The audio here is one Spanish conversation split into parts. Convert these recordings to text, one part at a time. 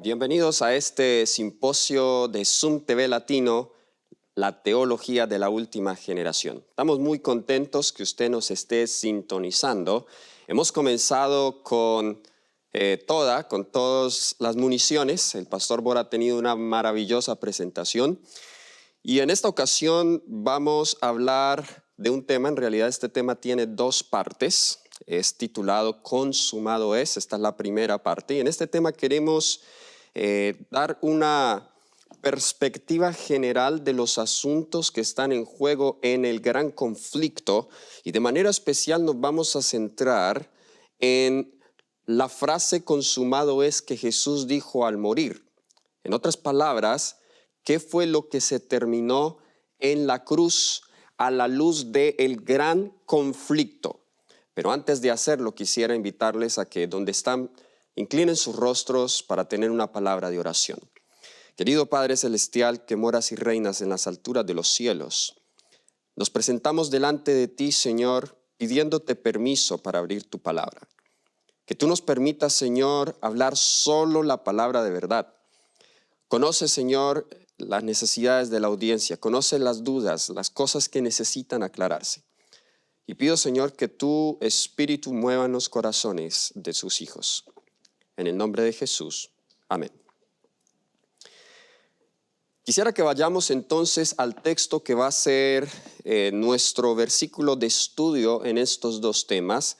Bienvenidos a este simposio de Zoom TV Latino, la teología de la última generación. Estamos muy contentos que usted nos esté sintonizando. Hemos comenzado con todas las municiones. El pastor Bora ha tenido una maravillosa presentación. Y en esta ocasión vamos a hablar de un tema. En realidad este tema tiene dos partes. Es titulado Consumado es. Esta es la primera parte. Y en este tema queremos dar una perspectiva general de los asuntos que están en juego en el gran conflicto, y de manera especial nos vamos a centrar en la frase consumado es que Jesús dijo al morir. En otras palabras, ¿qué fue lo que se terminó en la cruz a la luz del gran conflicto? Pero antes de hacerlo, quisiera invitarles a que donde están, inclinen sus rostros para tener una palabra de oración. Querido Padre Celestial, que moras y reinas en las alturas de los cielos, nos presentamos delante de ti, Señor, pidiéndote permiso para abrir tu palabra. Que tú nos permitas, Señor, hablar solo la palabra de verdad. Conoce, Señor, las necesidades de la audiencia, conoce las dudas, las cosas que necesitan aclararse. Y pido, Señor, que tu Espíritu mueva en los corazones de sus hijos. En el nombre de Jesús. Amén. Quisiera que vayamos entonces al texto que va a ser nuestro versículo de estudio en estos dos temas,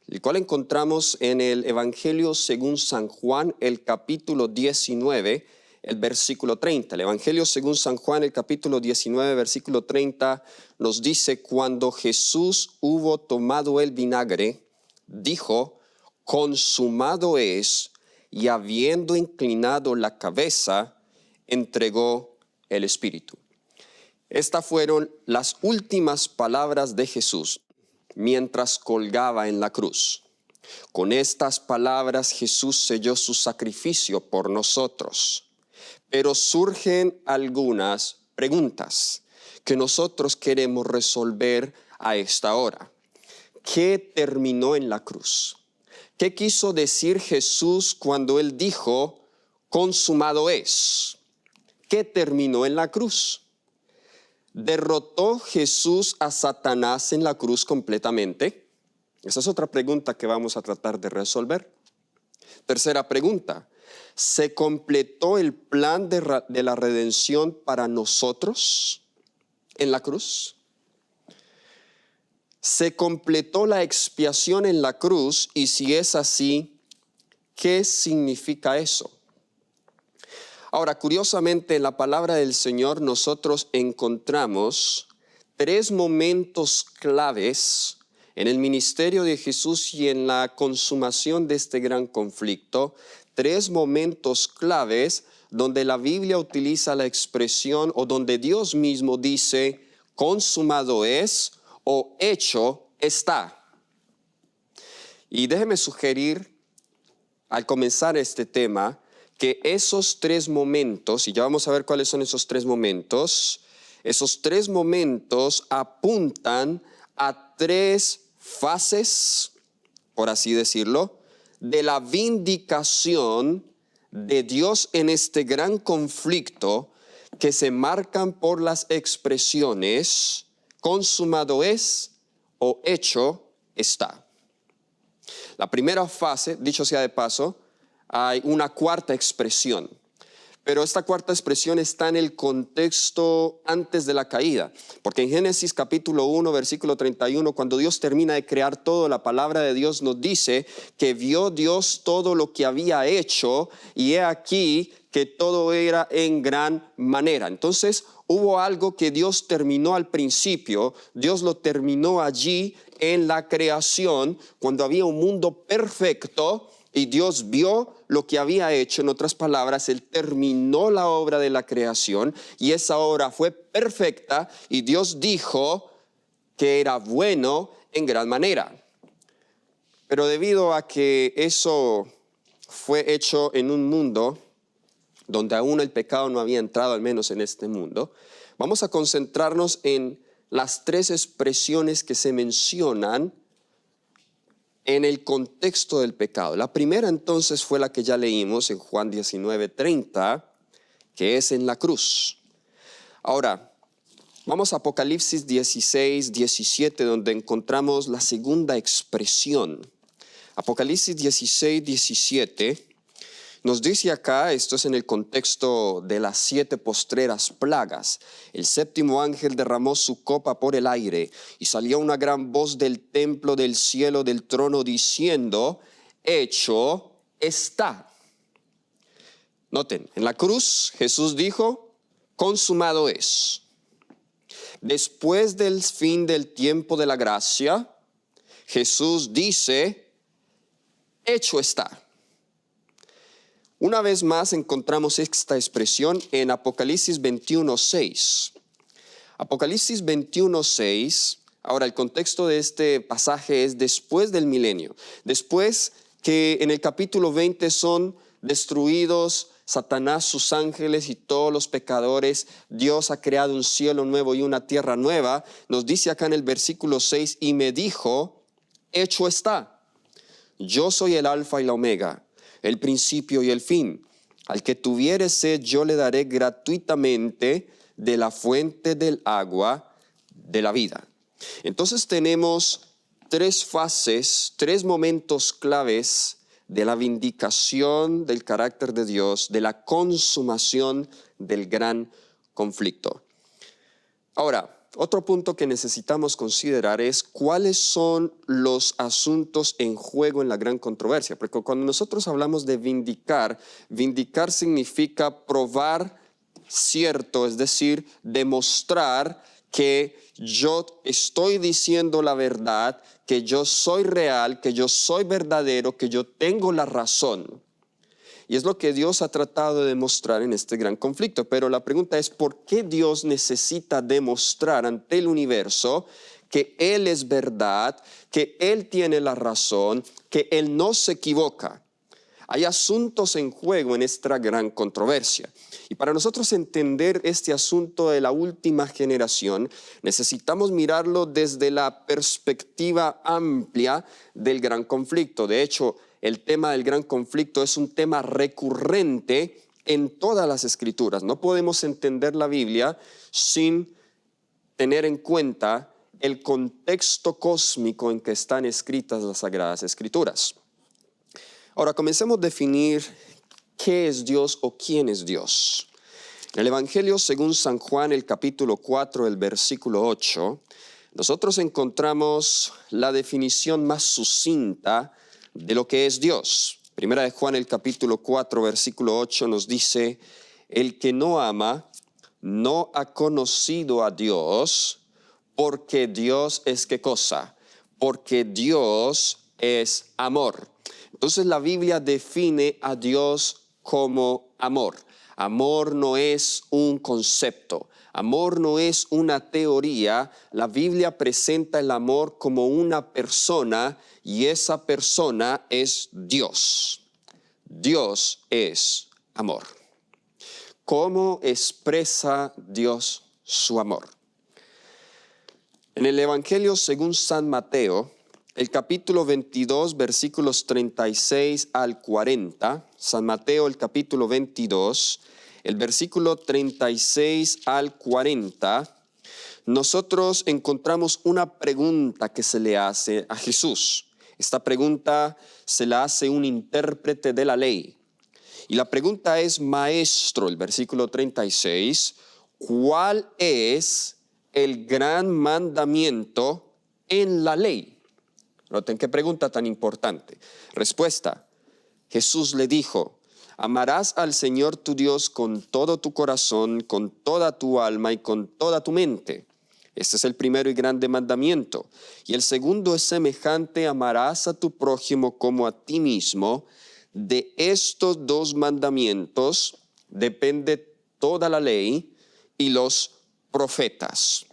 el cual encontramos en el Evangelio según San Juan, el capítulo 19, el versículo 30. El Evangelio según San Juan, el capítulo 19, versículo 30, nos dice: cuando Jesús hubo tomado el vinagre, dijo: consumado es, y habiendo inclinado la cabeza, entregó el Espíritu. Estas fueron las últimas palabras de Jesús mientras colgaba en la cruz. Con estas palabras Jesús selló su sacrificio por nosotros. Pero surgen algunas preguntas que nosotros queremos resolver a esta hora. ¿Qué terminó en la cruz? ¿Qué quiso decir Jesús cuando Él dijo, consumado es? ¿Qué terminó en la cruz? ¿Derrotó Jesús a Satanás en la cruz completamente? Esa es otra pregunta que vamos a tratar de resolver. Tercera pregunta, ¿se completó el plan de la redención para nosotros en la cruz? ¿Se completó la expiación en la cruz? Y si es así, ¿qué significa eso? Ahora, curiosamente, en la palabra del Señor nosotros encontramos tres momentos claves en el ministerio de Jesús y en la consumación de este gran conflicto. Tres momentos claves donde la Biblia utiliza la expresión, o donde Dios mismo dice, consumado es, o hecho está. Y déjeme sugerir, al comenzar este tema, que esos tres momentos, y ya vamos a ver cuáles son esos tres momentos apuntan a tres fases, por así decirlo, de la vindicación de Dios en este gran conflicto, que se marcan por las expresiones consumado es o hecho está. La primera fase, dicho sea de paso, hay una cuarta expresión, pero esta cuarta expresión está en el contexto antes de la caída, porque en Génesis capítulo 1, versículo 31, cuando Dios termina de crear todo, la palabra de Dios nos dice que vio Dios todo lo que había hecho, y he aquí que todo era en gran manera. Entonces hubo algo que Dios terminó al principio. Dios lo terminó allí en la creación, cuando había un mundo perfecto y Dios vio lo que había hecho. En otras palabras, Él terminó la obra de la creación y esa obra fue perfecta, y Dios dijo que era bueno en gran manera. Pero debido a que eso fue hecho en un mundo donde aún el pecado no había entrado, al menos en este mundo, vamos a concentrarnos en las tres expresiones que se mencionan en el contexto del pecado. La primera entonces fue la que ya leímos en Juan 19:30, que es en la cruz. Ahora, vamos a Apocalipsis 16:17, donde encontramos la segunda expresión. Apocalipsis 16:17 nos dice acá, esto es en el contexto de las 7 postreras plagas: el séptimo ángel derramó su copa por el aire, y salió una gran voz del templo del cielo del trono diciendo: hecho está. Noten, en la cruz Jesús dijo: consumado es. Después del fin del tiempo de la gracia, Jesús dice: hecho está. Una vez más encontramos esta expresión en Apocalipsis 21:6. Apocalipsis 21:6, ahora el contexto de este pasaje es después del milenio. Después que en el capítulo 20 son destruidos Satanás, sus ángeles y todos los pecadores, Dios ha creado un cielo nuevo y una tierra nueva. Nos dice acá en el versículo 6: y me dijo: hecho está. Yo soy el alfa y la omega, el principio y el fin. Al que tuviere sed, yo le daré gratuitamente de la fuente del agua de la vida. Entonces tenemos 3 fases, 3 momentos claves de la vindicación del carácter de Dios, de la consumación del gran conflicto. Ahora, otro punto que necesitamos considerar es cuáles son los asuntos en juego en la gran controversia. Porque cuando nosotros hablamos de vindicar, vindicar significa probar cierto, es decir, demostrar que yo estoy diciendo la verdad, que yo soy real, que yo soy verdadero, que yo tengo la razón. Y es lo que Dios ha tratado de demostrar en este gran conflicto. Pero la pregunta es: ¿por qué Dios necesita demostrar ante el universo que Él es verdad, que Él tiene la razón, que Él no se equivoca? Hay asuntos en juego en esta gran controversia. Y para nosotros entender este asunto de la última generación, necesitamos mirarlo desde la perspectiva amplia del gran conflicto. De hecho, el tema del gran conflicto es un tema recurrente en todas las escrituras. No podemos entender la Biblia sin tener en cuenta el contexto cósmico en que están escritas las Sagradas Escrituras. Ahora, comencemos a definir qué es Dios o quién es Dios. En el Evangelio según San Juan, el capítulo 4, el versículo 8, nosotros encontramos la definición más sucinta de lo que es Dios. Primera de Juan, el capítulo 4, versículo 8 nos dice: el que no ama no ha conocido a Dios, porque Dios es ¿qué cosa? Porque Dios es amor. Entonces la Biblia define a Dios como amor. Amor no es un concepto, amor no es una teoría. La Biblia presenta el amor como una persona, y esa persona es Dios. Dios es amor. ¿Cómo expresa Dios su amor? En el Evangelio según San Mateo, el capítulo 22, versículos 36 al 40, San Mateo, el capítulo 22, el versículo 36 al 40, nosotros encontramos una pregunta que se le hace a Jesús. Esta pregunta se la hace un intérprete de la ley. Y la pregunta es: maestro, el versículo 36, ¿cuál es el gran mandamiento en la ley? Noten qué pregunta tan importante. Respuesta: Jesús le dijo: amarás al Señor tu Dios con todo tu corazón, con toda tu alma y con toda tu mente. Este es el primero y grande mandamiento. Y el segundo es semejante: amarás a tu prójimo como a ti mismo. De estos 2 mandamientos depende toda la ley y los profetas.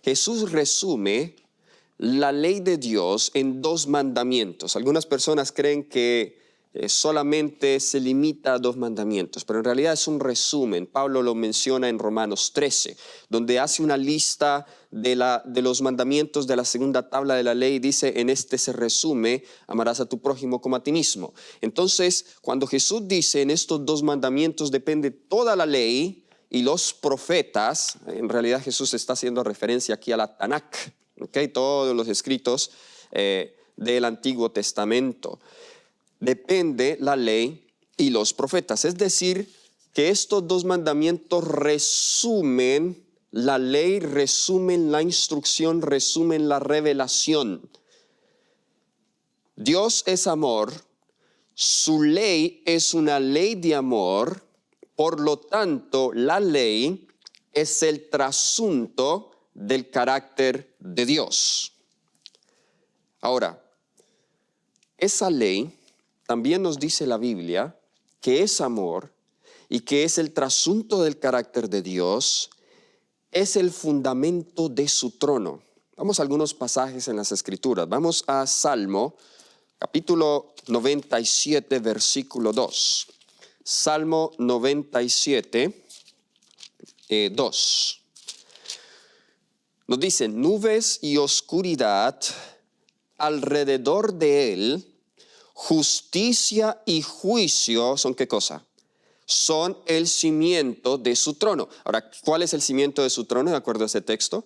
Jesús resume la ley de Dios en 2 mandamientos. Algunas personas creen que solamente se limita a 2 mandamientos, pero en realidad es un resumen. Pablo lo menciona en Romanos 13, donde hace una lista de los mandamientos de la segunda tabla de la ley. Dice, en este se resume, amarás a tu prójimo como a ti mismo. Entonces, cuando Jesús dice, en estos 2 mandamientos depende toda la ley y los profetas, en realidad Jesús está haciendo referencia aquí a la Tanakh, ¿okay? Todos los escritos del Antiguo Testamento. Depende la ley y los profetas. Es decir, que estos 2 mandamientos resumen la ley, resumen la instrucción, resumen la revelación. Dios es amor, su ley es una ley de amor, por lo tanto, la ley es el trasunto del carácter de Dios. Ahora, esa ley también nos dice la Biblia que es amor y que es el trasunto del carácter de Dios, es el fundamento de su trono. Vamos a algunos pasajes en las Escrituras. Vamos a Salmo, capítulo 97, versículo 2. Salmo 97, 2. Nos dice, nubes y oscuridad alrededor de él, justicia y juicio, ¿son qué cosa? Son el cimiento de su trono. Ahora, ¿cuál es el cimiento de su trono de acuerdo a ese texto?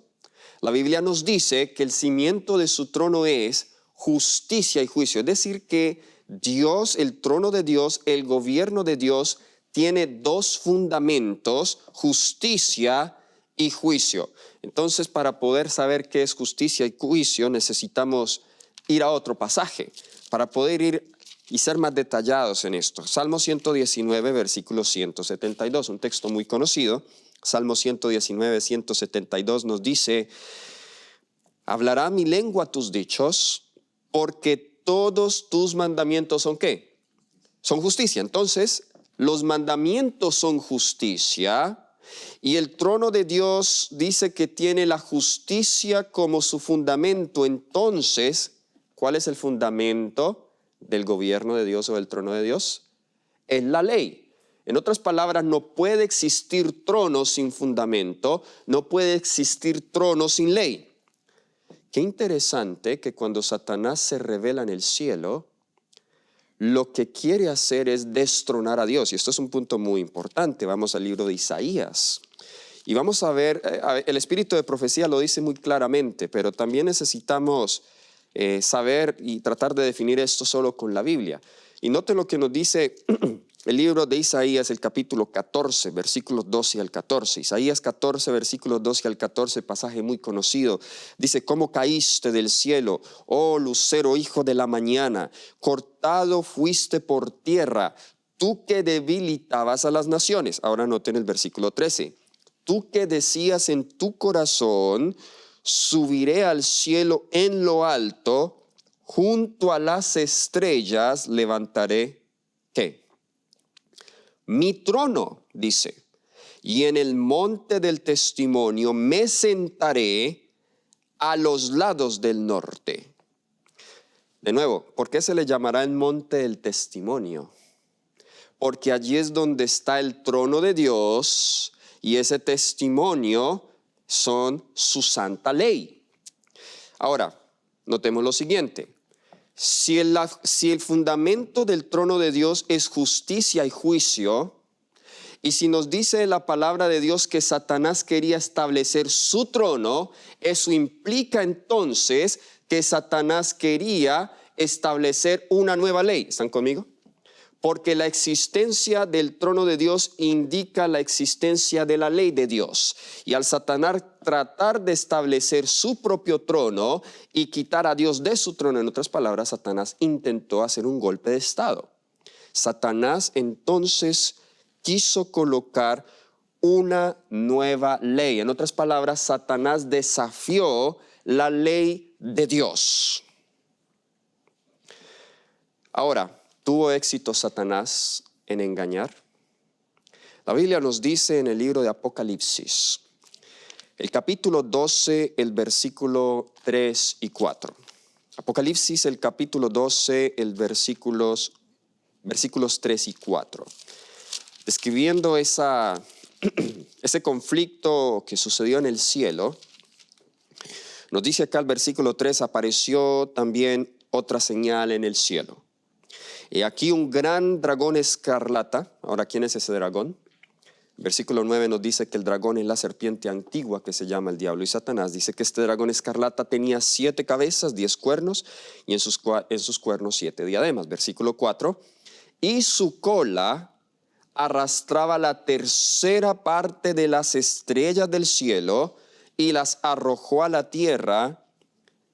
La Biblia nos dice que el cimiento de su trono es justicia y juicio. Es decir, que Dios, el trono de Dios, el gobierno de Dios, tiene 2 fundamentos, justicia y juicio. Entonces, para poder saber qué es justicia y juicio, necesitamos ir a otro pasaje, para poder ir y ser más detallados en esto. Salmo 119, versículo 172, un texto muy conocido. Salmo 119, 172 nos dice, hablará mi lengua tus dichos, porque todos tus mandamientos son ¿qué? Son justicia. Entonces, los mandamientos son justicia, y el trono de Dios dice que tiene la justicia como su fundamento. Entonces, ¿cuál es el fundamento del gobierno de Dios o del trono de Dios? Es la ley. En otras palabras, no puede existir trono sin fundamento, no puede existir trono sin ley. Qué interesante que cuando Satanás se revela en el cielo, lo que quiere hacer es destronar a Dios. Y esto es un punto muy importante. Vamos al libro de Isaías. Y vamos a ver, el espíritu de profecía lo dice muy claramente, pero también necesitamos saber y tratar de definir esto solo con la Biblia. Y note lo que nos dice el libro de Isaías, el capítulo 14, versículos 12 al 14. Isaías 14, versículos 12 al 14, pasaje muy conocido. Dice, ¿cómo caíste del cielo, oh lucero, hijo de la mañana? Cortado fuiste por tierra, tú que debilitabas a las naciones. Ahora noten el versículo 13. Tú que decías en tu corazón, subiré al cielo en lo alto, junto a las estrellas levantaré, ¿qué? Mi trono, dice, y en el monte del testimonio me sentaré a los lados del norte. De nuevo, ¿por qué se le llamará el monte del testimonio? Porque allí es donde está el trono de Dios y ese testimonio son su santa ley. Ahora, notemos lo siguiente. Si el fundamento del trono de Dios es justicia y juicio, y si nos dice la palabra de Dios que Satanás quería establecer su trono, eso implica entonces que Satanás quería establecer una nueva ley. ¿Están conmigo? Porque la existencia del trono de Dios indica la existencia de la ley de Dios. Y al Satanás tratar de establecer su propio trono y quitar a Dios de su trono, en otras palabras, Satanás intentó hacer un golpe de estado. Satanás entonces quiso colocar una nueva ley. En otras palabras, Satanás desafió la ley de Dios. Ahora, ¿tuvo éxito Satanás en engañar? La Biblia nos dice en el libro de Apocalipsis, el capítulo 12, el versículo 3 y 4. Apocalipsis, el capítulo 12, el versículos versículos 3 y 4. Describiendo ese conflicto que sucedió en el cielo, nos dice acá el versículo 3, apareció también otra señal en el cielo. Y aquí un gran dragón escarlata. Ahora, ¿quién es ese dragón? Versículo 9 nos dice que el dragón es la serpiente antigua que se llama el diablo y Satanás. Dice que este dragón escarlata tenía 7 cabezas, 10 cuernos y en sus cuernos 7 diademas. Versículo 4, y su cola arrastraba la tercera parte de las estrellas del cielo y las arrojó a la tierra,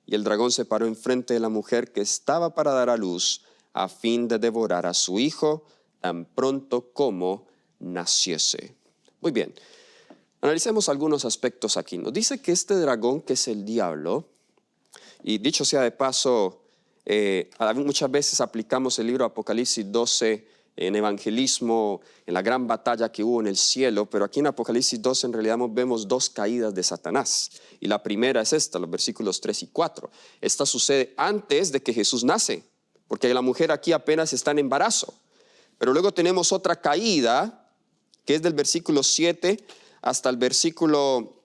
y el dragón se paró enfrente de la mujer que estaba para dar a luz a fin de devorar a su hijo tan pronto como naciese. Muy bien, analicemos algunos aspectos aquí. Nos dice que este dragón, que es el diablo, y dicho sea de paso, muchas veces aplicamos el libro Apocalipsis 12 en evangelismo, en la gran batalla que hubo en el cielo, pero aquí en Apocalipsis 12 en realidad vemos 2 caídas de Satanás. Y la primera es esta, los versículos 3 y 4. Esta sucede antes de que Jesús nace, porque la mujer aquí apenas está en embarazo. Pero luego tenemos otra caída, que es del versículo 7 hasta el versículo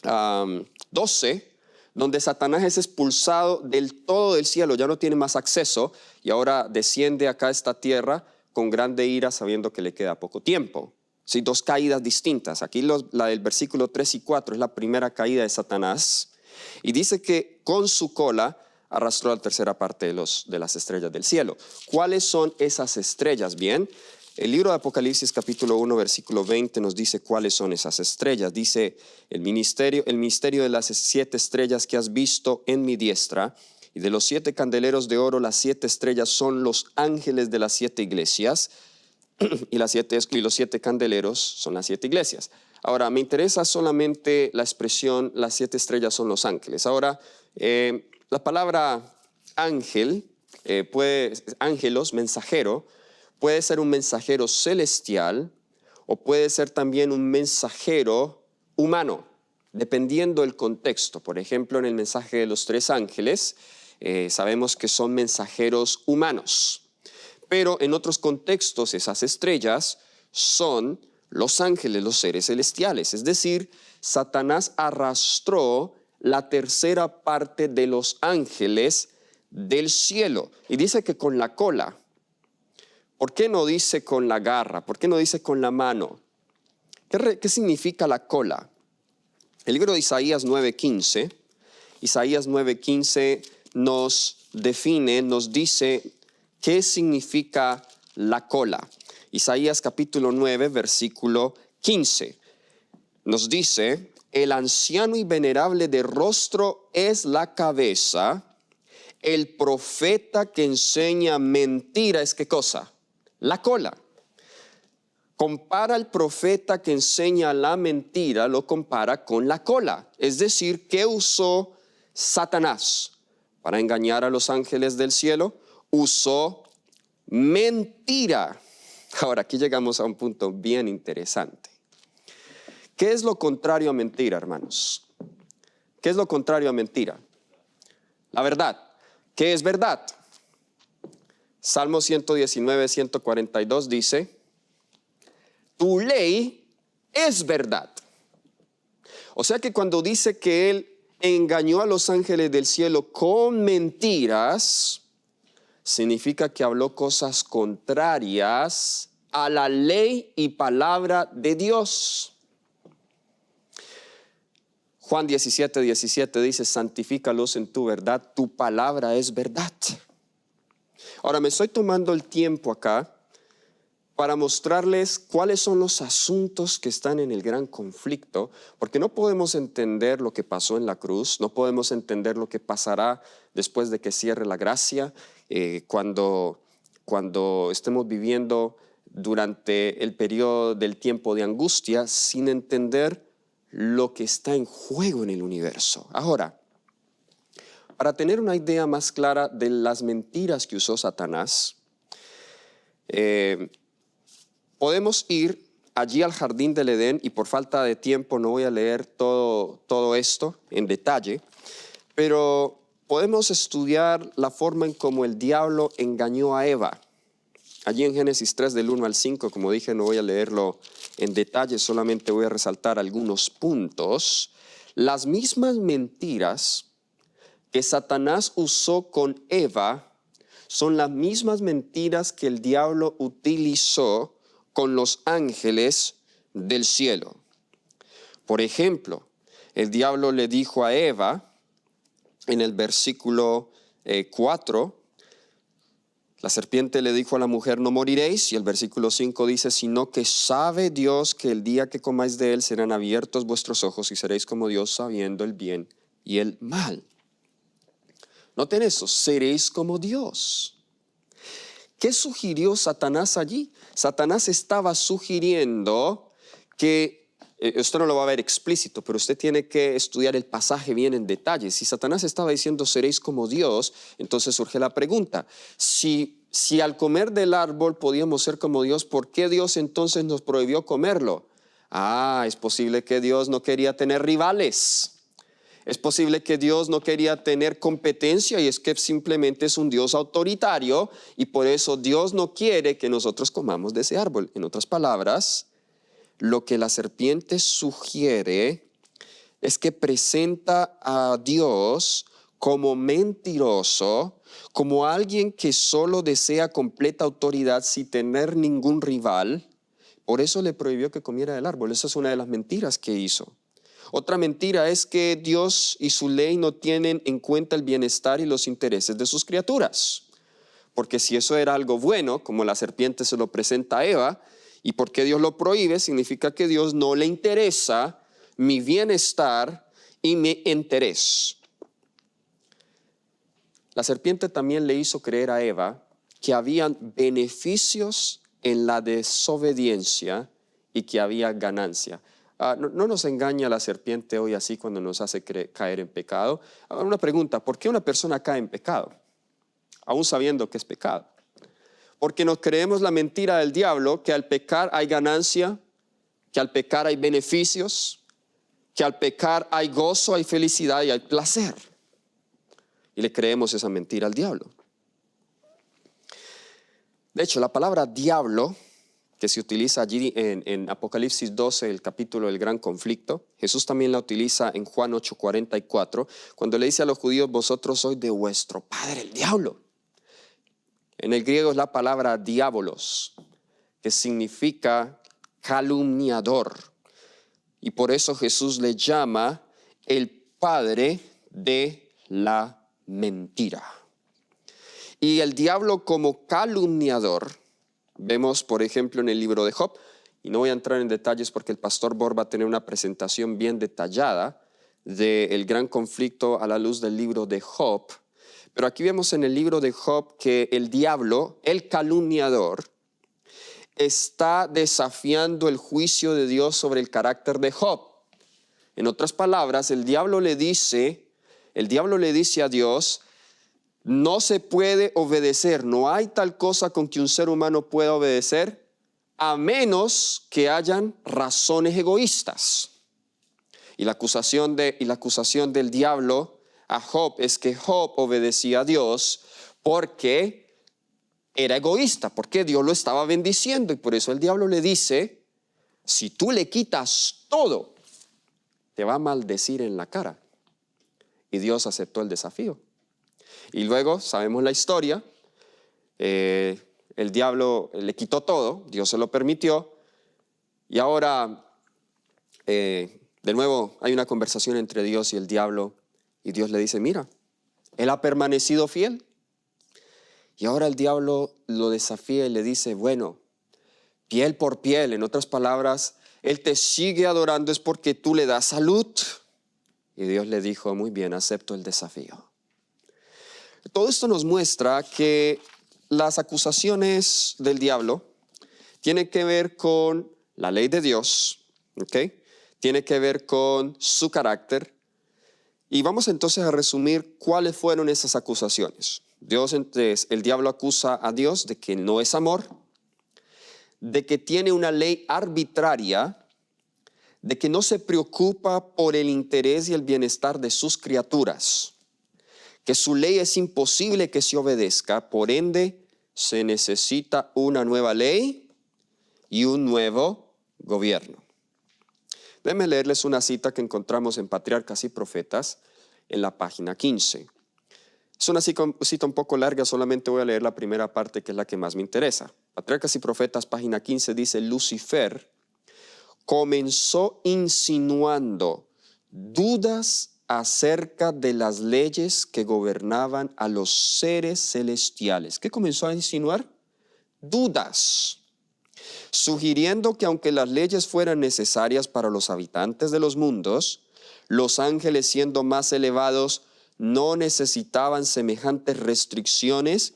12, donde Satanás es expulsado del todo del cielo, ya no tiene más acceso, y ahora desciende acá a esta tierra con grande ira, sabiendo que le queda poco tiempo. Sí, 2 caídas distintas. Aquí la del versículo 3 y 4 es la primera caída de Satanás, y dice que con su cola arrastró la tercera parte de las estrellas del cielo. ¿Cuáles son esas estrellas? Bien, el libro de Apocalipsis capítulo 1 versículo 20 nos dice cuáles son esas estrellas. Dice el misterio de las 7 estrellas que has visto en mi diestra, y de los 7 candeleros de oro, las 7 estrellas son los ángeles de las 7 iglesias, y los 7 candeleros son las 7 iglesias. Ahora, me interesa solamente la expresión, las 7 estrellas son los ángeles. Ahora, la palabra ángel, ángelos, mensajero, puede ser un mensajero celestial o puede ser también un mensajero humano, dependiendo del contexto. Por ejemplo, en el mensaje de los 3 ángeles, sabemos que son mensajeros humanos. Pero en otros contextos esas estrellas son los ángeles, los seres celestiales. Es decir, Satanás arrastró la tercera parte de los ángeles del cielo. Y dice que con la cola. ¿Por qué no dice con la garra? ¿Por qué no dice con la mano? ¿Qué significa la cola? El libro de Isaías 9:15 nos define, nos dice qué significa la cola. Isaías capítulo 9, versículo 15. Nos dice: el anciano y venerable de rostro es la cabeza, el profeta que enseña mentira es ¿qué cosa? La cola. Compara al profeta que enseña la mentira, lo compara con la cola. Es decir, ¿qué usó Satanás para engañar a los ángeles del cielo? Usó mentira. Ahora, aquí llegamos a un punto bien interesante. ¿Qué es lo contrario a mentira, hermanos? ¿Qué es lo contrario a mentira? La verdad. ¿Qué es verdad? Salmo 119, 142 dice: tu ley es verdad. O sea que cuando dice que él engañó a los ángeles del cielo con mentiras, significa que habló cosas contrarias a la ley y palabra de Dios. Juan 17:17 dice: santifícalos en tu verdad, tu palabra es verdad. Ahora me estoy tomando el tiempo acá para mostrarles cuáles son los asuntos que están en el gran conflicto, porque no podemos entender lo que pasó en la cruz, no podemos entender lo que pasará después de que cierre la gracia, cuando estemos viviendo durante el periodo del tiempo de angustia, sin entender lo que está en juego en el universo. Ahora, para tener una idea más clara de las mentiras que usó Satanás, podemos ir allí al jardín del Edén, y por falta de tiempo no voy a leer todo esto en detalle, pero podemos estudiar la forma en cómo el diablo engañó a Eva. allí en Génesis 3 del 1 al 5, como dije, no voy a leerlo en detalle, solamente voy a resaltar algunos puntos. Las mismas mentiras que Satanás usó con Eva son las mismas mentiras que el diablo utilizó con los ángeles del cielo. Por ejemplo, el diablo le dijo a Eva en el versículo 4, la serpiente le dijo a la mujer, no moriréis, y el versículo 5 dice, sino que sabe Dios que el día que comáis de él serán abiertos vuestros ojos y seréis como Dios sabiendo el bien y el mal. Noten eso, seréis como Dios. ¿Qué sugirió Satanás allí? Satanás estaba sugiriendo que, usted no lo va a ver explícito, pero usted tiene que estudiar el pasaje bien en detalle. Si Satanás estaba diciendo seréis como Dios, entonces surge la pregunta, si al comer del árbol podíamos ser como Dios, ¿por qué Dios entonces nos prohibió comerlo? Es posible que Dios no quería tener rivales. Es posible que Dios no quería tener competencia y es que simplemente es un Dios autoritario y por eso Dios no quiere que nosotros comamos de ese árbol. En otras palabras, lo que la serpiente sugiere es que presenta a Dios como mentiroso, como alguien que solo desea completa autoridad sin tener ningún rival. Por eso le prohibió que comiera del árbol. Esa es una de las mentiras que hizo. Otra mentira es que Dios y su ley no tienen en cuenta el bienestar y los intereses de sus criaturas. Porque si eso era algo bueno, como la serpiente se lo presenta a Eva, y porque Dios lo prohíbe, significa que Dios no le interesa mi bienestar y mi interés. La serpiente también le hizo creer a Eva que habían beneficios en la desobediencia y que había ganancia. No nos engaña la serpiente hoy así cuando nos hace caer en pecado. Una pregunta, ¿por qué una persona cae en pecado? Aún sabiendo que es pecado. Porque nos creemos la mentira del diablo que al pecar hay ganancia, que al pecar hay beneficios, que al pecar hay gozo, hay felicidad y hay placer. Y le creemos esa mentira al diablo. De hecho, la palabra diablo, que se utiliza allí en Apocalipsis 12, el capítulo del gran conflicto, Jesús también la utiliza en Juan 8:44, cuando le dice a los judíos, vosotros sois de vuestro padre el diablo. En el griego es la palabra diabolos, que significa calumniador. Y por eso Jesús le llama el padre de la mentira. Y el diablo como calumniador, vemos por ejemplo en el libro de Job, y no voy a entrar en detalles porque el pastor Bor va a tener una presentación bien detallada del gran conflicto a la luz del libro de Job. Pero aquí vemos en el libro de Job que el diablo, el calumniador, está desafiando el juicio de Dios sobre el carácter de Job. En otras palabras, el diablo le dice a Dios, no se puede obedecer, no hay tal cosa con que un ser humano pueda obedecer, a menos que hayan razones egoístas. Y la acusación del diablo a Job es que Job obedecía a Dios porque era egoísta, porque Dios lo estaba bendiciendo. Y por eso el diablo le dice, si tú le quitas todo, te va a maldecir en la cara. Y Dios aceptó el desafío. Y luego sabemos la historia, el diablo le quitó todo, Dios se lo permitió. Y ahora, de nuevo, hay una conversación entre Dios y el diablo. Y Dios le dice, mira, él ha permanecido fiel. Y ahora el diablo lo desafía y le dice, bueno, piel por piel. En otras palabras, él te sigue adorando es porque tú le das salud. Y Dios le dijo, muy bien, acepto el desafío. Todo esto nos muestra que las acusaciones del diablo tienen que ver con la ley de Dios, ¿ok? Tiene que ver con su carácter. Y vamos entonces a resumir cuáles fueron esas acusaciones. El diablo acusa a Dios de que no es amor, de que tiene una ley arbitraria, de que no se preocupa por el interés y el bienestar de sus criaturas, que su ley es imposible que se obedezca, por ende se necesita una nueva ley y un nuevo gobierno. Déjenme leerles una cita que encontramos en Patriarcas y Profetas en la página 15. Es una cita un poco larga, solamente voy a leer la primera parte, que es la que más me interesa. Patriarcas y Profetas, página 15, dice: Lucifer comenzó insinuando dudas acerca de las leyes que gobernaban a los seres celestiales. ¿Qué comenzó a insinuar? Dudas, sugiriendo que aunque las leyes fueran necesarias para los habitantes de los mundos, los ángeles, siendo más elevados, no necesitaban semejantes restricciones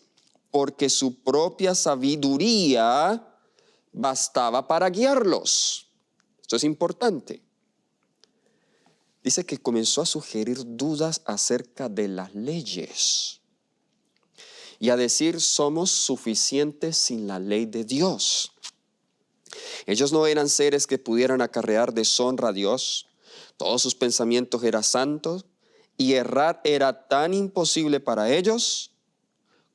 porque su propia sabiduría bastaba para guiarlos. Esto es importante. Dice que comenzó a sugerir dudas acerca de las leyes y a decir: somos suficientes sin la ley de Dios. Ellos no eran seres que pudieran acarrear deshonra a Dios. Todos sus pensamientos eran santos y errar era tan imposible para ellos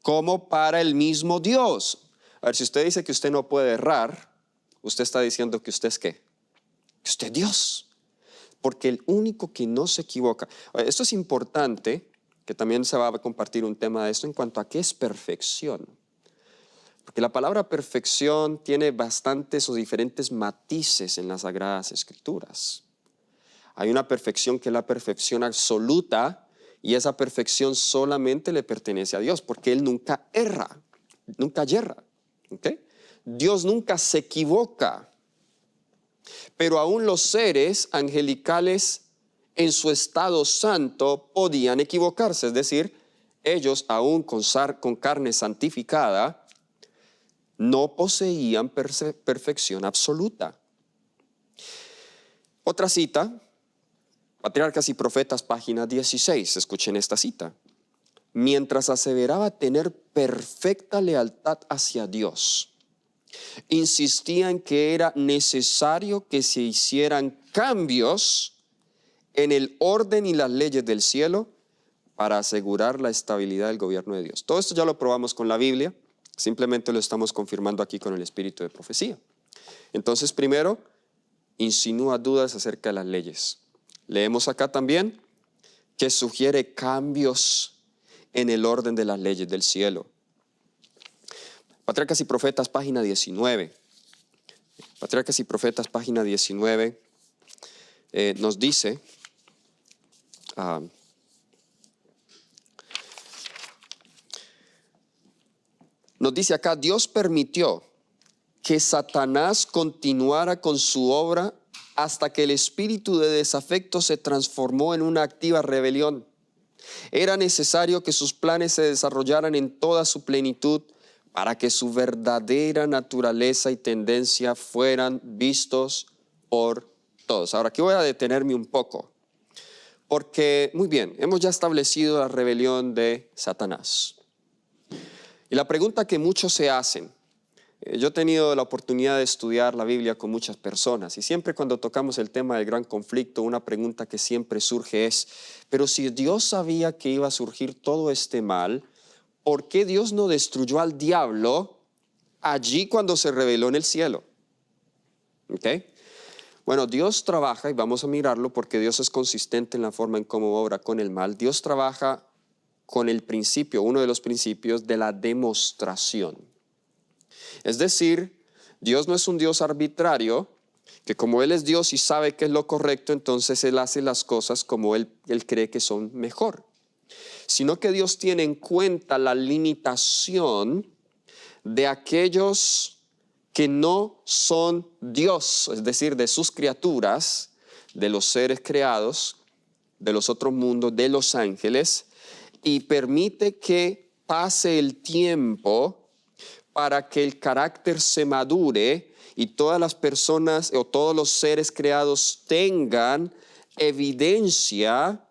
como para el mismo Dios. A ver, si usted dice que usted no puede errar, usted está diciendo que usted es ¿qué? Que usted es Dios. Porque el único que no se equivoca. Esto es importante, que también se va a compartir un tema de esto en cuanto a qué es perfección. Porque la palabra perfección tiene bastantes o diferentes matices en las Sagradas Escrituras. Hay una perfección que es la perfección absoluta, y esa perfección solamente le pertenece a Dios, porque Él nunca erra, nunca yerra. ¿Okay? Dios nunca se equivoca. Pero aún los seres angelicales en su estado santo podían equivocarse, es decir, ellos aún con carne santificada no poseían perfección absoluta. Otra cita, Patriarcas y Profetas, página 16, escuchen esta cita. Mientras aseveraba tener perfecta lealtad hacia Dios, insistía en que era necesario que se hicieran cambios en el orden y las leyes del cielo para asegurar la estabilidad del gobierno de Dios. Todo esto ya lo probamos con la Biblia, simplemente lo estamos confirmando aquí con el espíritu de profecía. Entonces, primero, insinúa dudas acerca de las leyes. Leemos acá también que sugiere cambios en el orden de las leyes del cielo. Patriarcas y Profetas, página 19. Patriarcas y Profetas, página 19, nos dice, acá: Dios permitió que Satanás continuara con su obra hasta que el espíritu de desafecto se transformó en una activa rebelión. Era necesario que sus planes se desarrollaran en toda su plenitud para que su verdadera naturaleza y tendencia fueran vistos por todos. Ahora, aquí voy a detenerme un poco, porque, muy bien, hemos ya establecido la rebelión de Satanás. Y la pregunta que muchos se hacen, yo he tenido la oportunidad de estudiar la Biblia con muchas personas, y siempre cuando tocamos el tema del gran conflicto, una pregunta que siempre surge es: pero si Dios sabía que iba a surgir todo este mal, ¿por qué Dios no destruyó al diablo allí cuando se reveló en el cielo? ¿Okay? Bueno, Dios trabaja, y vamos a mirarlo porque Dios es consistente en la forma en cómo obra con el mal. Dios trabaja con el principio, uno de los principios de la demostración. Es decir, Dios no es un Dios arbitrario, que como Él es Dios y sabe qué es lo correcto, entonces Él hace las cosas como Él cree que son mejor. Sino que Dios tiene en cuenta la limitación de aquellos que no son Dios, es decir, de sus criaturas, de los seres creados, de los otros mundos, de los ángeles, y permite que pase el tiempo para que el carácter se madure y todas las personas o todos los seres creados tengan evidencia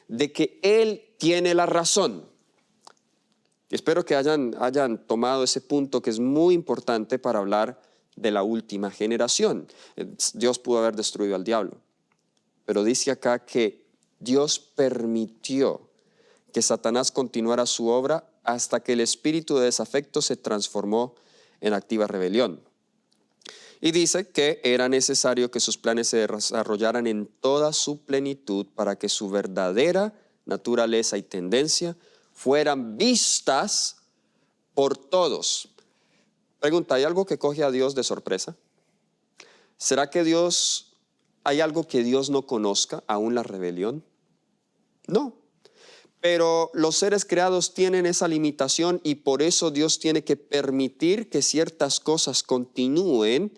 de que Él tiene la razón. Espero que hayan tomado ese punto, que es muy importante para hablar de la última generación. Dios pudo haber destruido al diablo, pero dice acá que Dios permitió que Satanás continuara su obra hasta que el espíritu de desafecto se transformó en activa rebelión. Y dice que era necesario que sus planes se desarrollaran en toda su plenitud para que su verdadera naturaleza y tendencia fueran vistas por todos. Pregunta, ¿hay algo que coge a Dios de sorpresa? ¿Será que hay algo que Dios no conozca, aún la rebelión? No. Pero los seres creados tienen esa limitación y por eso Dios tiene que permitir que ciertas cosas continúen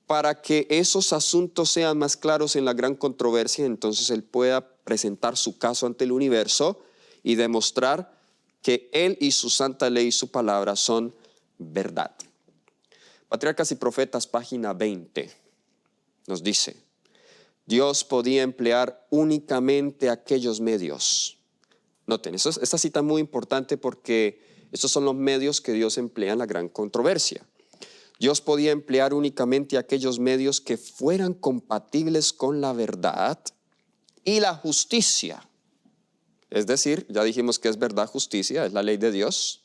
para que esos asuntos sean más claros en la gran controversia. Entonces Él pueda presentar su caso ante el universo y demostrar que Él y su santa ley y su palabra son verdad. Patriarcas y Profetas, página 20, nos dice: Dios podía emplear únicamente aquellos medios. Noten, esta cita es muy importante porque estos son los medios que Dios emplea en la gran controversia. Dios podía emplear únicamente aquellos medios que fueran compatibles con la verdad y la justicia. Es decir, ya dijimos que es verdad, justicia, es la ley de Dios.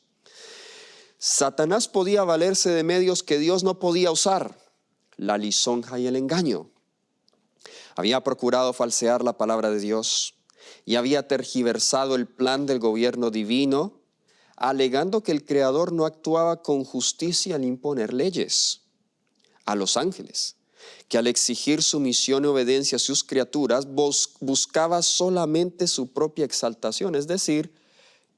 Satanás podía valerse de medios que Dios no podía usar: la lisonja y el engaño. Había procurado falsear la palabra de Dios y había tergiversado el plan del gobierno divino, alegando que el Creador no actuaba con justicia al imponer leyes a los ángeles, que al exigir sumisión y obediencia a sus criaturas buscaba solamente su propia exaltación. Es decir,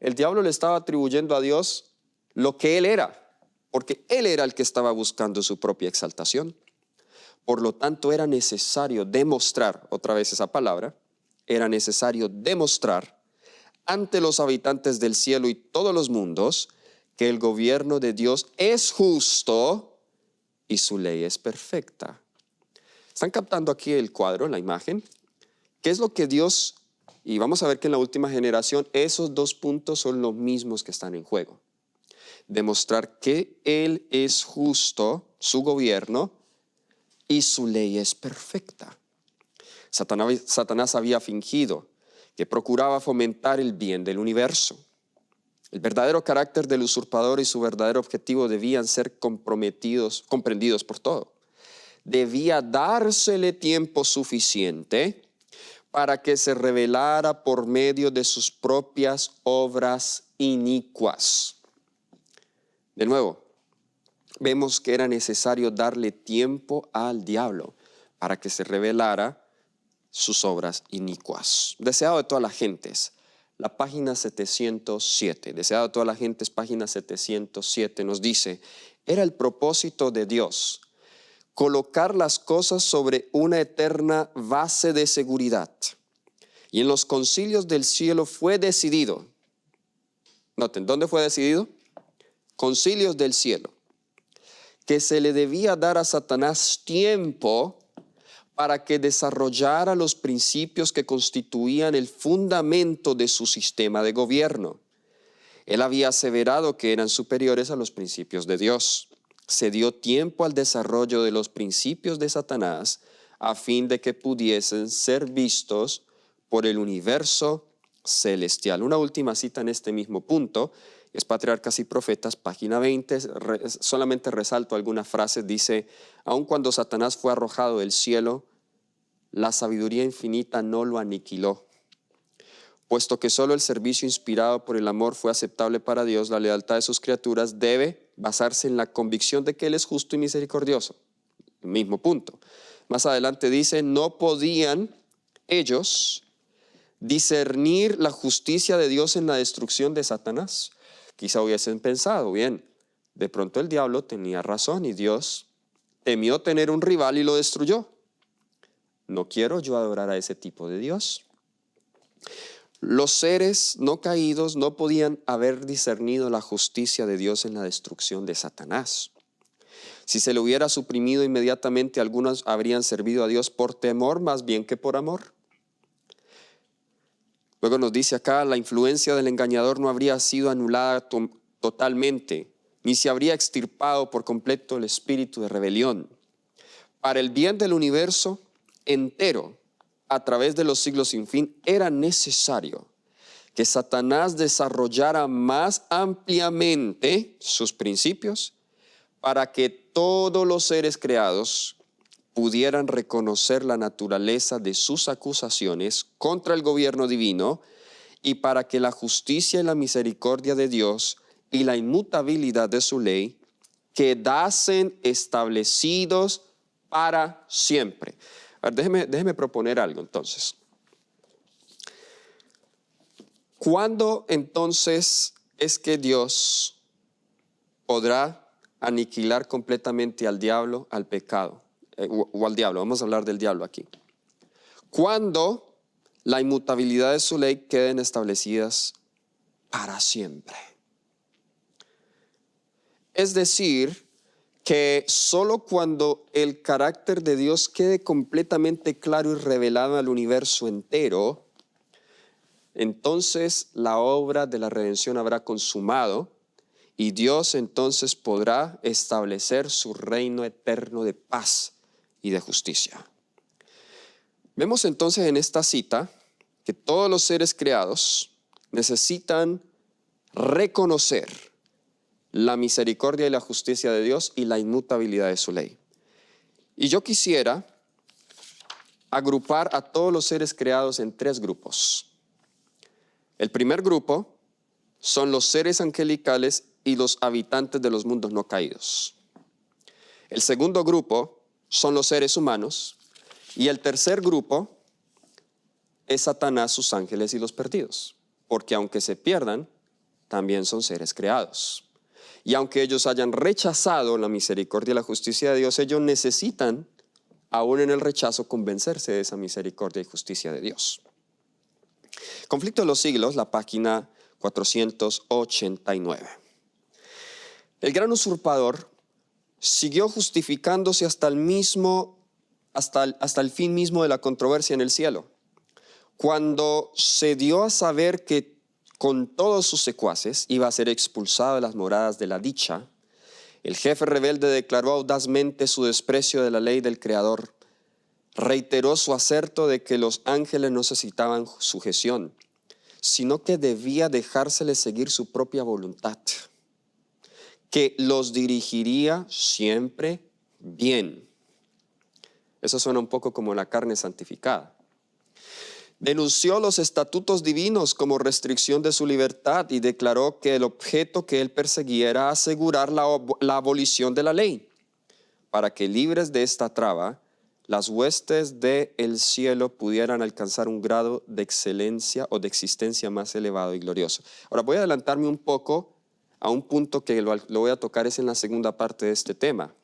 el diablo le estaba atribuyendo a Dios lo que Él era, porque Él era el que estaba buscando su propia exaltación. Por lo tanto, era necesario demostrar, otra vez esa palabra, era necesario demostrar ante los habitantes del cielo y todos los mundos que el gobierno de Dios es justo y su ley es perfecta. ¿Están captando aquí el cuadro, la imagen? ¿Qué es lo que Dios? Y vamos a ver que en la última generación esos dos puntos son los mismos que están en juego. Demostrar que Él es justo, su gobierno, y su ley es perfecta. Satanás había fingido que procuraba fomentar el bien del universo. El verdadero carácter del usurpador y su verdadero objetivo debían ser comprendidos por todo. Debía dársele tiempo suficiente para que se revelara por medio de sus propias obras inicuas. De nuevo, vemos que era necesario darle tiempo al diablo para que se revelara sus obras inicuas. Deseado de todas las gentes, la página 707, deseado de todas las gentes, página 707, nos dice: era el propósito de Dios colocar las cosas sobre una eterna base de seguridad. Y en los concilios del cielo fue decidido. Noten, ¿dónde fue decidido? Concilios del cielo. Que se le debía dar a Satanás tiempo para que desarrollara los principios que constituían el fundamento de su sistema de gobierno. Él había aseverado que eran superiores a los principios de Dios. Se dio tiempo al desarrollo de los principios de Satanás a fin de que pudiesen ser vistos por el universo celestial. Una última cita en este mismo punto es Patriarcas y Profetas, página 20. Solamente resalto algunas frases. Dice: aun cuando Satanás fue arrojado del cielo, la sabiduría infinita no lo aniquiló. Puesto que solo el servicio inspirado por el amor fue aceptable para Dios, la lealtad de sus criaturas debe basarse en la convicción de que Él es justo y misericordioso. El mismo punto. Más adelante dice: no podían ellos discernir la justicia de Dios en la destrucción de Satanás. Quizá hubiesen pensado: bien, de pronto el diablo tenía razón y Dios temió tener un rival y lo destruyó. No quiero yo adorar a ese tipo de Dios. Los seres no caídos no podían haber discernido la justicia de Dios en la destrucción de Satanás. Si se le hubiera suprimido inmediatamente, algunos habrían servido a Dios por temor más bien que por amor. Luego nos dice acá: la influencia del engañador no habría sido anulada totalmente, ni se habría extirpado por completo el espíritu de rebelión. Para el bien del universo entero, a través de los siglos sin fin, era necesario que Satanás desarrollara más ampliamente sus principios para que todos los seres creados pudieran reconocer la naturaleza de sus acusaciones contra el gobierno divino y para que la justicia y la misericordia de Dios y la inmutabilidad de su ley quedasen establecidos para siempre. A ver, déjeme proponer algo entonces. ¿Cuándo entonces es que Dios podrá aniquilar completamente al diablo, al pecado? O al diablo, vamos a hablar del diablo aquí. Cuando la inmutabilidad de su ley queden establecidas para siempre. Es decir, que solo cuando el carácter de Dios quede completamente claro y revelado al universo entero, entonces la obra de la redención habrá consumado y Dios entonces podrá establecer su reino eterno de paz y de justicia. Vemos entonces en esta cita que todos los seres creados necesitan reconocer la misericordia y la justicia de Dios y la inmutabilidad de su ley. Y yo quisiera agrupar a todos los seres creados en tres grupos. El primer grupo son los seres angelicales y los habitantes de los mundos no caídos. El segundo grupo son los seres humanos. Y el tercer grupo es Satanás, sus ángeles y los perdidos. Porque aunque se pierdan, también son seres creados. Y aunque ellos hayan rechazado la misericordia y la justicia de Dios, ellos necesitan, aún en el rechazo, convencerse de esa misericordia y justicia de Dios. Conflicto de los siglos, la página 489. El gran usurpador siguió justificándose hasta el fin mismo de la controversia en el cielo, cuando se dio a saber que con todos sus secuaces iba a ser expulsado de las moradas de la dicha. El jefe rebelde declaró audazmente su desprecio de la ley del Creador. Reiteró su aserto de que los ángeles no necesitaban sujeción, sino que debía dejárseles seguir su propia voluntad, que los dirigiría siempre bien. Eso suena un poco como la carne santificada. Denunció los estatutos divinos como restricción de su libertad y declaró que el objeto que él perseguía era asegurar la abolición de la ley, para que libres de esta traba, las huestes del cielo pudieran alcanzar un grado de excelencia o de existencia más elevado y glorioso. Ahora voy a adelantarme un poco a un punto que lo voy a tocar es en la segunda parte de este tema.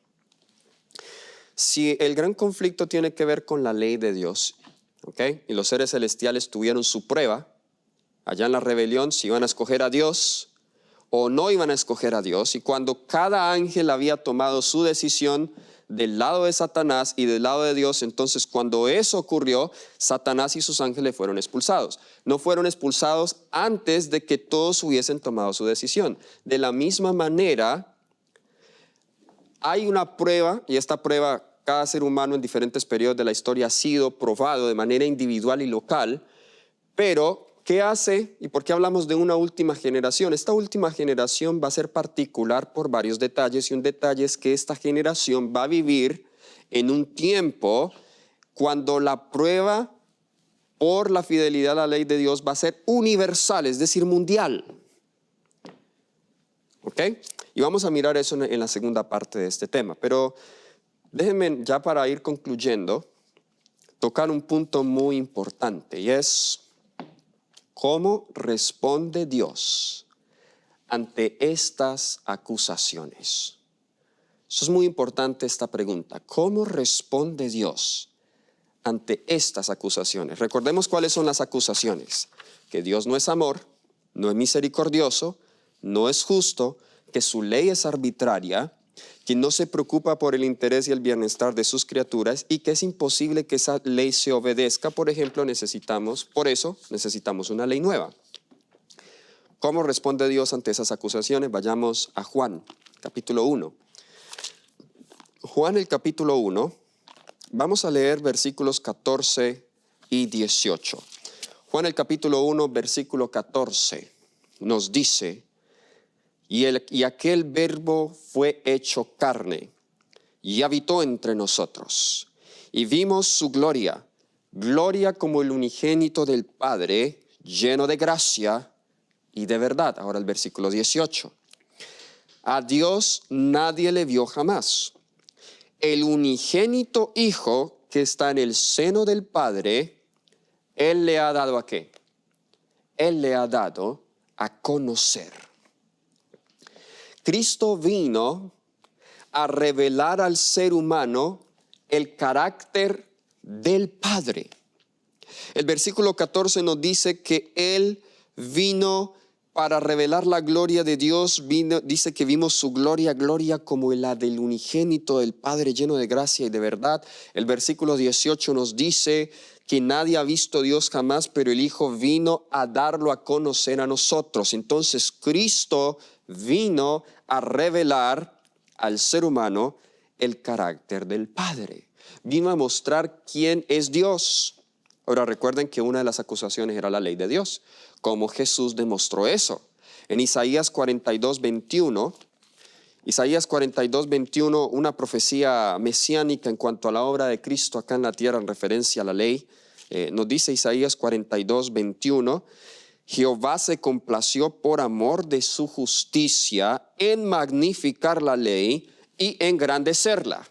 Si el gran conflicto tiene que ver con la ley de Dios, ¿okay? Y los seres celestiales tuvieron su prueba allá en la rebelión, si iban a escoger a Dios o no iban a escoger a Dios, y cuando cada ángel había tomado su decisión del lado de Satanás y del lado de Dios, entonces cuando eso ocurrió, Satanás y sus ángeles fueron expulsados. No fueron expulsados antes de que todos hubiesen tomado su decisión. De la misma manera, hay una prueba, y esta prueba cada ser humano en diferentes periodos de la historia ha sido probado de manera individual y local, pero ¿qué hace y por qué hablamos de una última generación? Esta última generación va a ser particular por varios detalles, y un detalle es que esta generación va a vivir en un tiempo cuando la prueba por la fidelidad a la ley de Dios va a ser universal, es decir, mundial. ¿Ok? Y vamos a mirar eso en la segunda parte de este tema, pero déjenme ya para ir concluyendo tocar un punto muy importante, y es ¿cómo responde Dios ante estas acusaciones? Eso es muy importante, esta pregunta. ¿Cómo responde Dios ante estas acusaciones? Recordemos cuáles son las acusaciones. Que Dios no es amor, no es misericordioso, no es justo, que su ley es arbitraria, que no se preocupa por el interés y el bienestar de sus criaturas y que es imposible que esa ley se obedezca. Por ejemplo, por eso necesitamos una ley nueva. ¿Cómo responde Dios ante esas acusaciones? Vayamos a Juan, capítulo 1. Juan, el capítulo 1, vamos a leer versículos 14 y 18. Juan el capítulo 1, versículo 14, nos dice, y aquel verbo fue hecho carne y habitó entre nosotros. Y vimos su gloria, gloria como el unigénito del Padre, lleno de gracia y de verdad. Ahora el versículo 18. A Dios nadie le vio jamás. El unigénito Hijo que está en el seno del Padre, Él le ha dado ¿a qué? Él le ha dado a conocer. Cristo vino a revelar al ser humano el carácter del Padre. El versículo 14 nos dice que Él vino para revelar la gloria de Dios. Dice que vimos su gloria, gloria como la del unigénito del Padre, lleno de gracia y de verdad. El versículo 18 nos dice que nadie ha visto a Dios jamás, pero el Hijo vino a darlo a conocer a nosotros. Entonces Cristo vino a revelar al ser humano el carácter del Padre. Vino a mostrar quién es Dios. Ahora recuerden que una de las acusaciones era la ley de Dios. ¿Cómo Jesús demostró eso? En Isaías 42:21, Isaías 42:21, una profecía mesiánica en cuanto a la obra de Cristo acá en la tierra en referencia a la ley, nos dice Isaías 42:21, Jehová se complació por amor de su justicia en magnificar la ley y engrandecerla.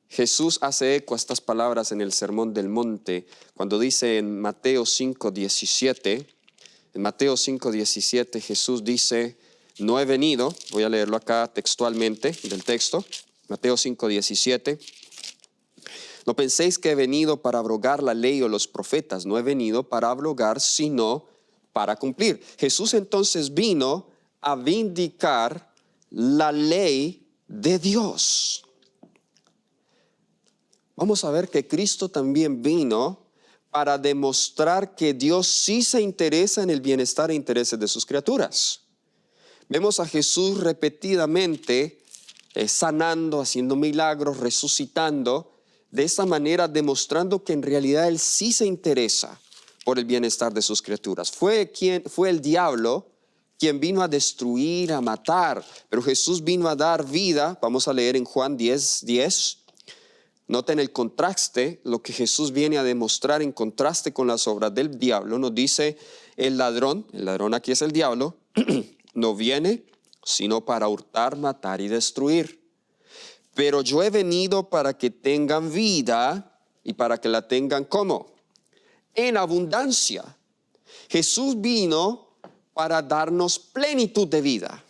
Jesús hace eco a estas palabras en el Sermón del Monte, cuando dice en Mateo 5:17, Jesús dice, no he venido, voy a leerlo acá textualmente del texto, Mateo 5:17, no penséis que he venido para abrogar la ley o los profetas, no he venido para abrogar, sino para cumplir. Jesús entonces vino a vindicar la ley de Dios. Vamos a ver que Cristo también vino para demostrar que Dios sí se interesa en el bienestar e intereses de sus criaturas. Vemos a Jesús repetidamente sanando, haciendo milagros, resucitando, de esa manera demostrando que en realidad Él sí se interesa por el bienestar de sus criaturas. Fue el diablo quien vino a destruir, a matar, pero Jesús vino a dar vida. Vamos a leer en Juan 10:10. Noten el contraste, lo que Jesús viene a demostrar en contraste con las obras del diablo. Nos dice el ladrón aquí es el diablo, no viene sino para hurtar, matar y destruir. Pero yo he venido para que tengan vida y para que la tengan ¿cómo? En abundancia. Jesús vino para darnos plenitud de vida.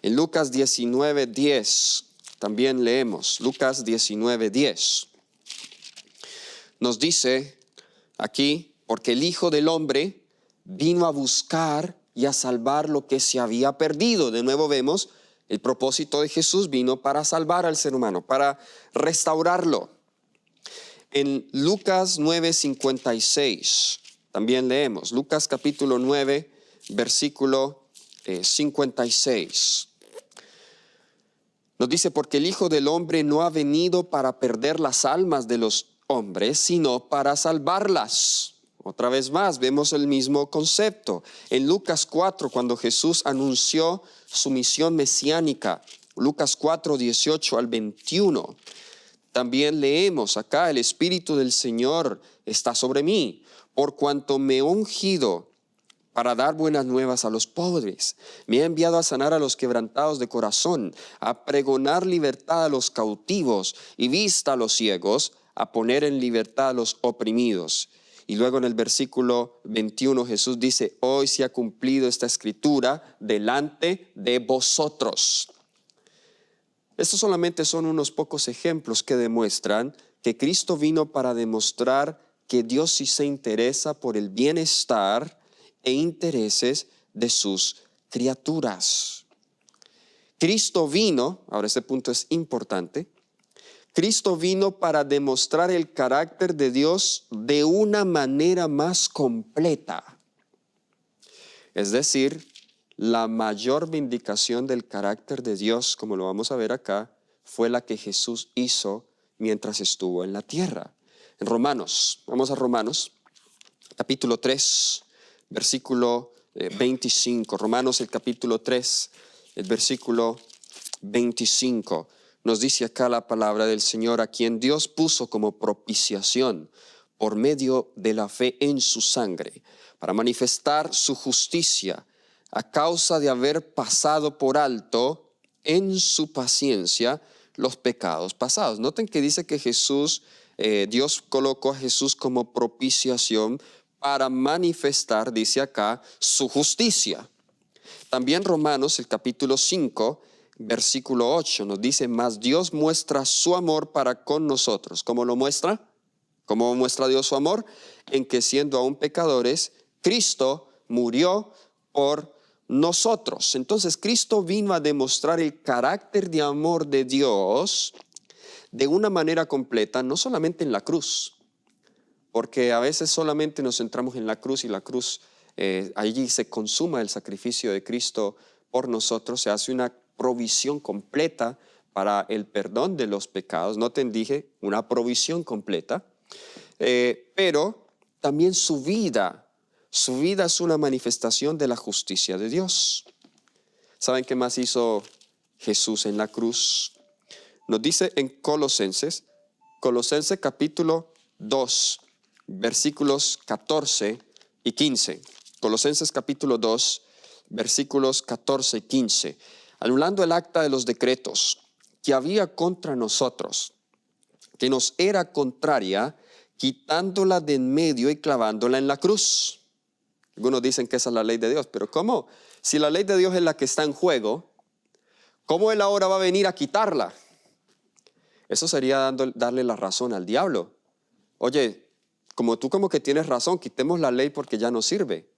En Lucas 19:10 también leemos, Lucas 19:10. Nos dice aquí, porque el Hijo del Hombre vino a buscar y a salvar lo que se había perdido. De nuevo vemos, el propósito de Jesús vino para salvar al ser humano, para restaurarlo. En Lucas 9:56 también leemos, Lucas capítulo 9, versículo 56. Nos dice, porque el Hijo del Hombre no ha venido para perder las almas de los hombres, sino para salvarlas. Otra vez más, vemos el mismo concepto. En Lucas 4, cuando Jesús anunció su misión mesiánica, Lucas 4, 18 al 21, también leemos acá, el Espíritu del Señor está sobre mí, por cuanto me he ungido para dar buenas nuevas a los pobres. Me ha enviado a sanar a los quebrantados de corazón, a pregonar libertad a los cautivos y vista a los ciegos, a poner en libertad a los oprimidos. Y luego en el versículo 21 Jesús dice, hoy se ha cumplido esta escritura delante de vosotros. Estos solamente son unos pocos ejemplos que demuestran que Cristo vino para demostrar que Dios sí se interesa por el bienestar e intereses de sus criaturas. Cristo vino, ahora este punto es importante, Cristo vino para demostrar el carácter de Dios de una manera más completa. Es decir, la mayor vindicación del carácter de Dios, como lo vamos a ver acá, fue la que Jesús hizo mientras estuvo en la tierra. En Romanos, vamos a Romanos. capítulo 3, versículo 25. Romanos el capítulo 3, el versículo 25. Nos dice acá la palabra del Señor, a quien Dios puso como propiciación por medio de la fe en su sangre, para manifestar su justicia a causa de haber pasado por alto en su paciencia los pecados pasados. Noten que dice que Dios colocó a Jesús como propiciación para manifestar, dice acá, su justicia. También Romanos, el capítulo 5, versículo 8, nos dice, mas Dios muestra su amor para con nosotros. ¿Cómo lo muestra? ¿Cómo muestra Dios su amor? En que siendo aún pecadores, Cristo murió por nosotros. Entonces Cristo vino a demostrar el carácter de amor de Dios de una manera completa, no solamente en la cruz, porque a veces solamente nos centramos en la cruz y la cruz, allí se consuma el sacrificio de Cristo por nosotros, se hace una provisión completa para el perdón de los pecados. Noten, dije, una provisión completa, pero también su vida es una manifestación de la justicia de Dios. ¿Saben qué más hizo Jesús en la cruz? Nos dice en Colosenses capítulo 2, versículos 14 y 15. Colosenses capítulo 2, versículos 14 y 15. Anulando el acta de los decretos que había contra nosotros, que nos era contraria, quitándola de en medio y clavándola en la cruz. Algunos dicen que esa es la ley de Dios, pero ¿cómo? Si la ley de Dios es la que está en juego, ¿cómo Él ahora va a venir a quitarla? Eso sería darle la razón al diablo. Oye, como tú como que tienes razón, quitemos la ley porque ya no sirve.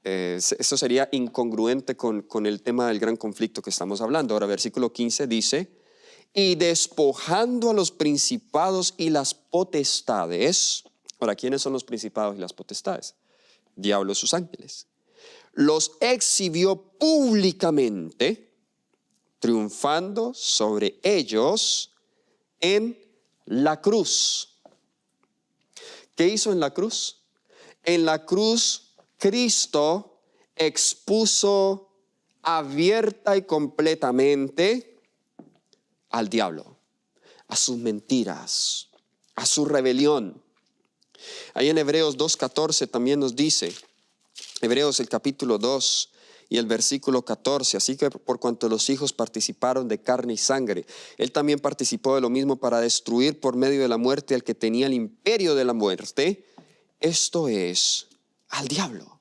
Eso sería incongruente con el tema del gran conflicto que estamos hablando. Ahora, versículo 15 dice, y despojando a los principados y las potestades. Ahora, ¿quiénes son los principados y las potestades? Diablo y sus ángeles. Los exhibió públicamente, triunfando sobre ellos en la cruz. ¿Qué hizo en la cruz? En la cruz, Cristo expuso abierta y completamente al diablo, a sus mentiras, a su rebelión. Ahí en Hebreos 2:14 también nos dice, Hebreos el capítulo 2 y el versículo 14, así que por cuanto los hijos participaron de carne y sangre, Él también participó de lo mismo para destruir por medio de la muerte al que tenía el imperio de la muerte, esto es, al diablo.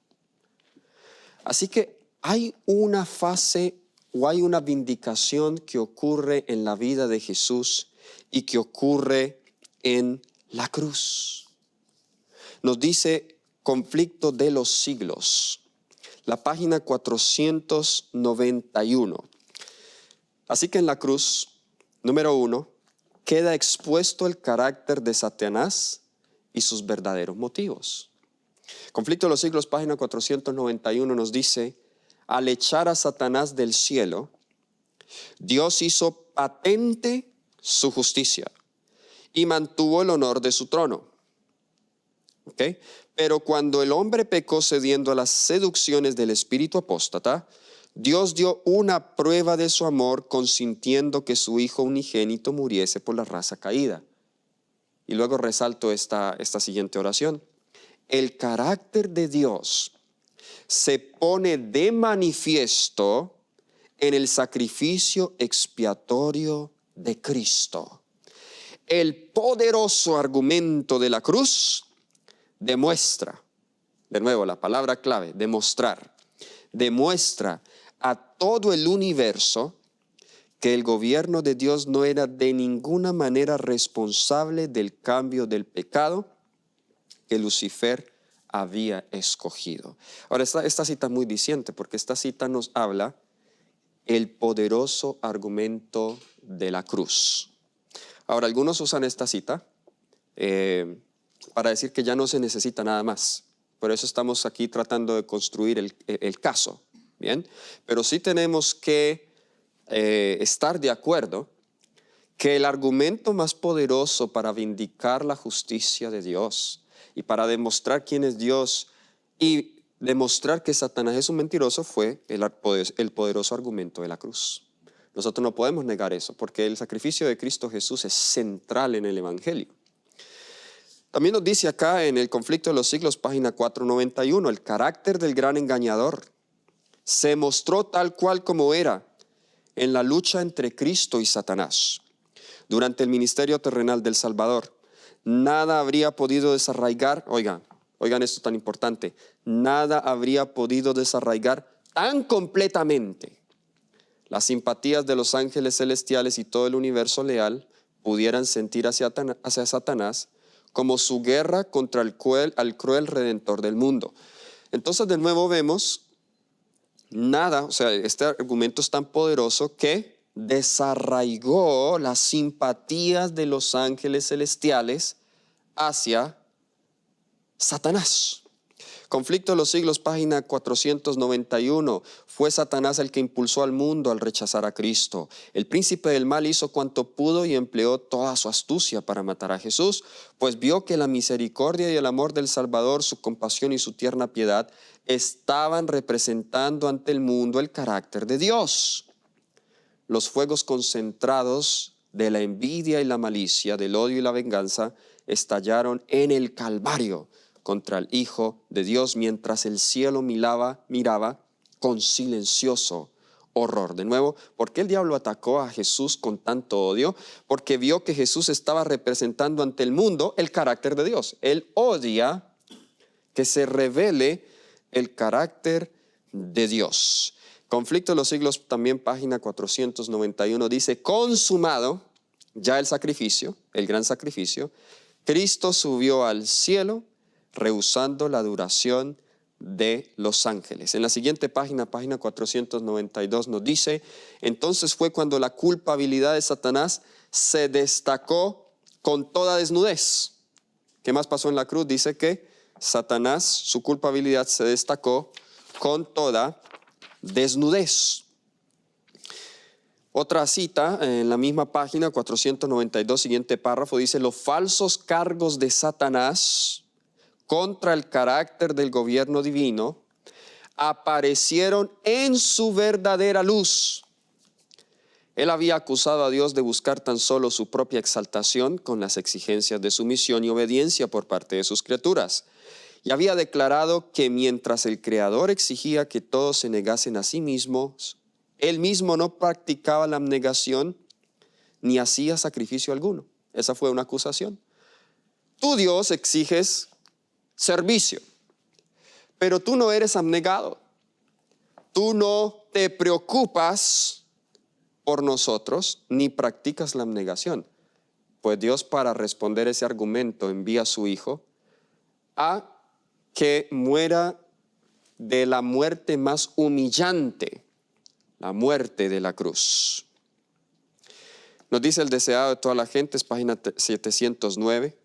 Así que hay una fase o hay una vindicación que ocurre en la vida de Jesús y que ocurre en la cruz. Nos dice conflicto de los siglos, la página 491. Así que en la cruz, número 1, queda expuesto el carácter de Satanás y sus verdaderos motivos. Conflicto de los siglos, página 491 nos dice, al echar a Satanás del cielo, Dios hizo patente su justicia y mantuvo el honor de su trono. ¿Okay? Pero cuando el hombre pecó cediendo a las seducciones del espíritu apóstata, Dios dio una prueba de su amor consintiendo que su Hijo unigénito muriese por la raza caída. Y luego resalto esta siguiente oración. El carácter de Dios se pone de manifiesto en el sacrificio expiatorio de Cristo. El poderoso argumento de la cruz demuestra, de nuevo la palabra clave, demostrar, demuestra a todo el universo que el gobierno de Dios no era de ninguna manera responsable del cambio del pecado que Lucifer había escogido. Ahora, esta cita es muy diciente porque esta cita nos habla el poderoso argumento de la cruz. Ahora, algunos usan esta cita para decir que ya no se necesita nada más. Por eso estamos aquí tratando de construir el caso, ¿bien? Pero sí tenemos que estar de acuerdo que el argumento más poderoso para vindicar la justicia de Dios, Y para demostrar quién es Dios y demostrar que Satanás es un mentiroso fue el poderoso argumento de la cruz. Nosotros no podemos negar eso, porque el sacrificio de Cristo Jesús es central en el Evangelio. También nos dice acá en el Conflicto de los Siglos, página 491, el carácter del gran engañador se mostró tal cual como era en la lucha entre Cristo y Satanás. Durante el ministerio terrenal del Salvador, nada habría podido desarraigar, oigan esto tan importante, nada habría podido desarraigar tan completamente las simpatías de los ángeles celestiales y todo el universo leal pudieran sentir hacia Satanás como su guerra contra el cruel redentor del mundo. Entonces de nuevo vemos este argumento es tan poderoso que desarraigó las simpatías de los ángeles celestiales hacia Satanás. Conflicto de los Siglos, página 491. Fue Satanás el que impulsó al mundo al rechazar a Cristo. El príncipe del mal hizo cuanto pudo y empleó toda su astucia para matar a Jesús, pues vio que la misericordia y el amor del Salvador, su compasión y su tierna piedad estaban representando ante el mundo el carácter de Dios. Los fuegos concentrados de la envidia y la malicia, del odio y la venganza, estallaron en el Calvario contra el Hijo de Dios, mientras el cielo miraba con silencioso horror. De nuevo, ¿por qué el diablo atacó a Jesús con tanto odio? Porque vio que Jesús estaba representando ante el mundo el carácter de Dios. Él odia que se revele el carácter de Dios. Conflicto de los Siglos, también página 491, dice: consumado ya el sacrificio, el gran sacrificio, Cristo subió al cielo, rehusando la adoración de los ángeles. En la siguiente página 492 nos dice: entonces fue cuando la culpabilidad de Satanás se destacó con toda desnudez. ¿Qué más pasó en la cruz? Dice que Satanás, su culpabilidad se destacó con toda desnudez. Otra cita en la misma página 492, siguiente párrafo, dice: los falsos cargos de Satanás contra el carácter del gobierno divino aparecieron en su verdadera luz. Él había acusado a Dios de buscar tan solo su propia exaltación con las exigencias de sumisión y obediencia por parte de sus criaturas. Y había declarado que mientras el Creador exigía que todos se negasen a sí mismos, él mismo no practicaba la abnegación ni hacía sacrificio alguno. Esa fue una acusación. Tú, Dios, exiges servicio, pero tú no eres abnegado. Tú no te preocupas por nosotros ni practicas la abnegación. Pues Dios, para responder ese argumento, envía a su Hijo a que muera de la muerte más humillante, la muerte de la cruz. Nos dice el deseado de toda la gente, es página 709,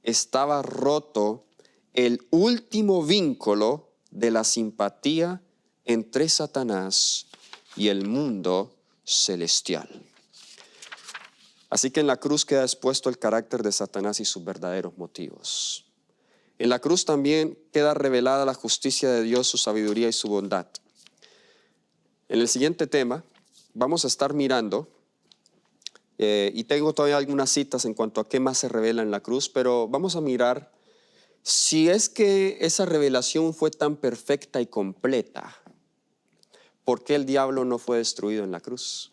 estaba roto el último vínculo de la simpatía entre Satanás y el mundo celestial. Así que en la cruz queda expuesto el carácter de Satanás y sus verdaderos motivos. En la cruz también queda revelada la justicia de Dios, su sabiduría y su bondad. En el siguiente tema vamos a estar mirando, y tengo todavía algunas citas en cuanto a qué más se revela en la cruz, pero vamos a mirar si es que esa revelación fue tan perfecta y completa, ¿por qué el diablo no fue destruido en la cruz?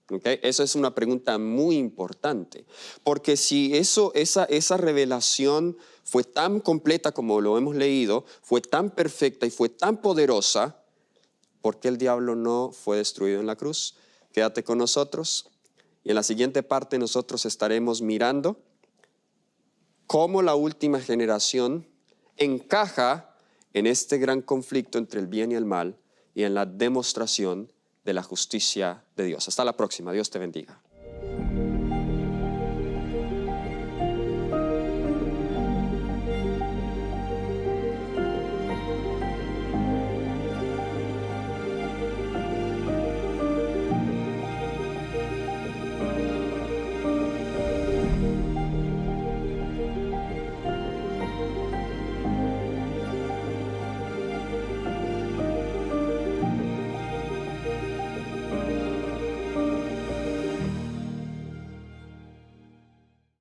¿Okay? Esa es una pregunta muy importante, porque si esa revelación fue tan completa como lo hemos leído, fue tan perfecta y fue tan poderosa, ¿por qué el diablo no fue destruido en la cruz? Quédate con nosotros y en la siguiente parte nosotros estaremos mirando cómo la última generación encaja en este gran conflicto entre el bien y el mal y en la demostración de la justicia de Dios. Hasta la próxima. Dios te bendiga.